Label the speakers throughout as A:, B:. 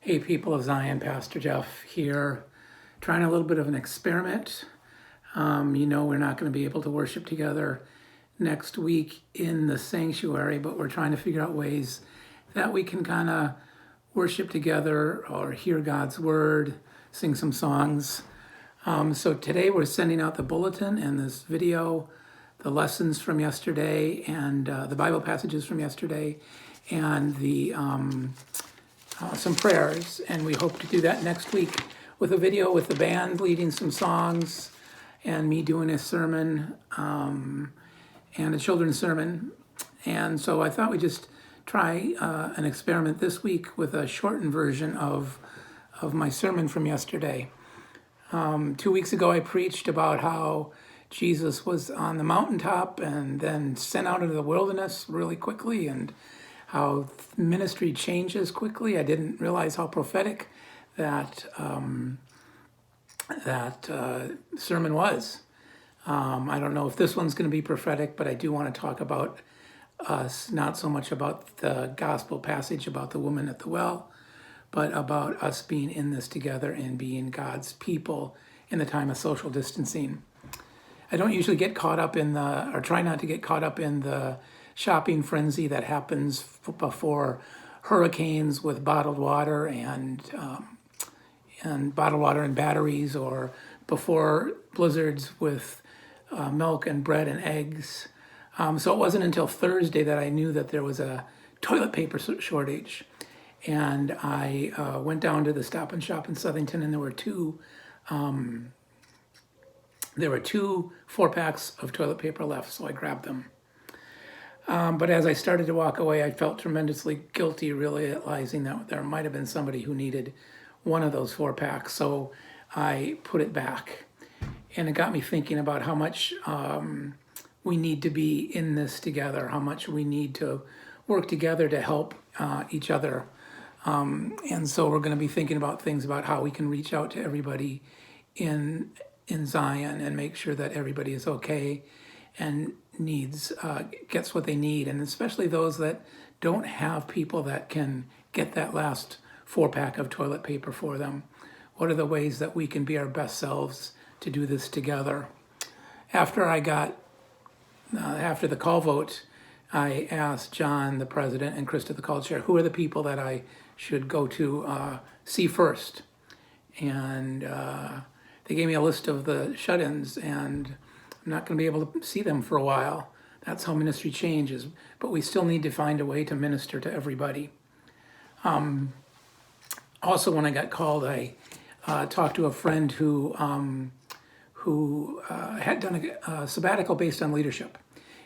A: Hey, people of Zion, Pastor Jeff here, trying a little bit of an experiment. We're not going to be able to worship together next week in the sanctuary, but we're trying to figure out ways that we can kind of worship together or hear God's word, sing some songs. So today we're sending out the bulletin and this video, the lessons from yesterday, and the Bible passages from yesterday, and the some prayers, and we hope to do that next week with a video with the band leading some songs and me doing a sermon and a children's sermon. And so I thought we'd just try an experiment this week with a shortened version of my sermon from yesterday. 2 weeks ago I preached about how Jesus was on the mountaintop and then sent out into the wilderness really quickly, and how ministry changes quickly. I didn't realize how prophetic that sermon was. I don't know if this one's going to be prophetic, but I do want to talk about us, not so much about the gospel passage about the woman at the well, but about us being in this together and being God's people in the time of social distancing. I don't usually get caught up or try not to get caught up in the shopping frenzy that happens before hurricanes with bottled water and bottled water and batteries, or before blizzards with milk and bread and eggs. So it wasn't until Thursday that I knew that there was a toilet paper shortage. And I went down to the Stop and Shop in Southington, and there were two 4-packs of toilet paper left, so I grabbed them. But as I started to walk away, I felt tremendously guilty, realizing that there might have been somebody who needed one of those 4-packs. So I put it back. And it got me thinking about how much we need to be in this together, how much we need to work together to help each other. And so we're going to be thinking about things about how we can reach out to everybody in Zion and make sure that everybody is okay and gets what they need, and especially those that don't have people that can get that last 4-pack of toilet paper for them. What are the ways that we can be our best selves to do this together? After the call vote, I asked John, the president, and Krista, the call chair, who are the people that I should go to see first? And they gave me a list of the shut-ins, and I'm not going to be able to see them for a while. That's how ministry changes, but we still need to find a way to minister to everybody. Also, when I got called, I talked to a friend who had done a sabbatical based on leadership,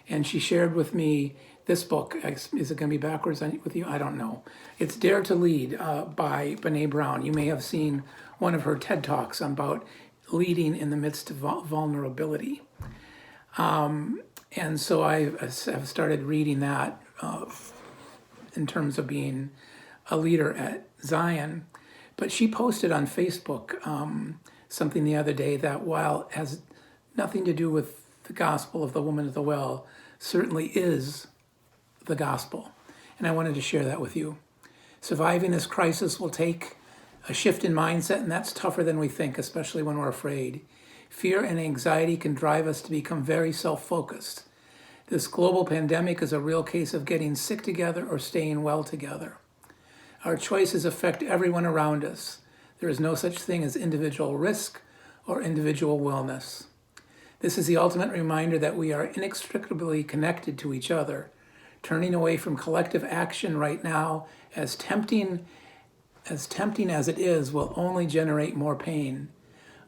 A: and she shared with me this book. Is it going to be backwards with you? I don't know. It's Dare to Lead by Brené Brown. You may have seen one of her TED Talks about leading in the midst of vulnerability. And so I have started reading that in terms of being a leader at Zion. But she posted on Facebook something the other day that, while it has nothing to do with the gospel of the woman at the well, certainly is the gospel. And I wanted to share that with you. Surviving this crisis will take a shift in mindset, and that's tougher than we think, especially when we're afraid. Fear and anxiety can drive us to become very self-focused. This global pandemic is a real case of getting sick together or staying well together. Our choices affect everyone around us. There is no such thing as individual risk or individual wellness. This is the ultimate reminder that we are inextricably connected to each other. Turning away from collective action right now, as tempting as it is, will only generate more pain.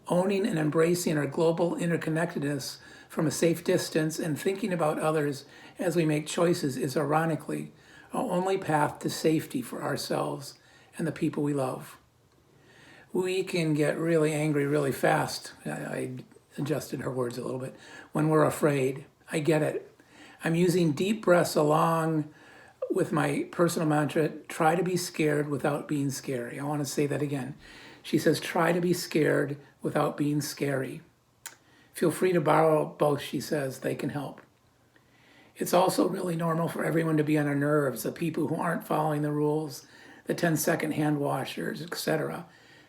A: Owning and embracing our global interconnectedness from a safe distance and thinking about others as we make choices is, ironically, our only path to safety for ourselves and the people we love. We can get really angry really fast. I adjusted her words a little bit. When we're afraid. I get it. I'm using deep breaths along with my personal mantra, try to be scared without being scary. I want to say that again. She says, try to be scared without being scary. Feel free to borrow both, she says. They can help. It's also really normal for everyone to be on our nerves, the people who aren't following the rules, the 10-second hand washers, etc.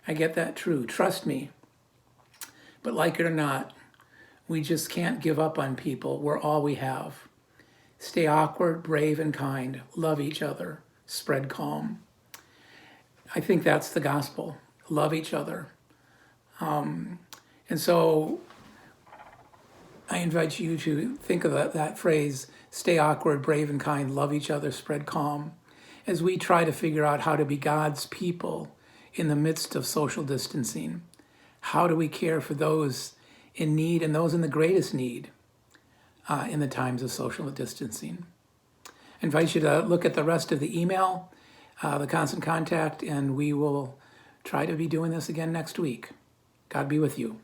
A: I get that true. Trust me. But like it or not, we just can't give up on people. We're all we have. Stay awkward, brave, and kind. Love each other. Spread calm. I think that's the gospel. Love each other. And so I invite you to think of that phrase, stay awkward, brave, and kind. Love each other. Spread calm. As we try to figure out how to be God's people in the midst of social distancing. How do we care for those in need and those in the greatest need in the times of social distancing? I invite you to look at the rest of the email, the constant contact, and we will try to be doing this again next week. God be with you.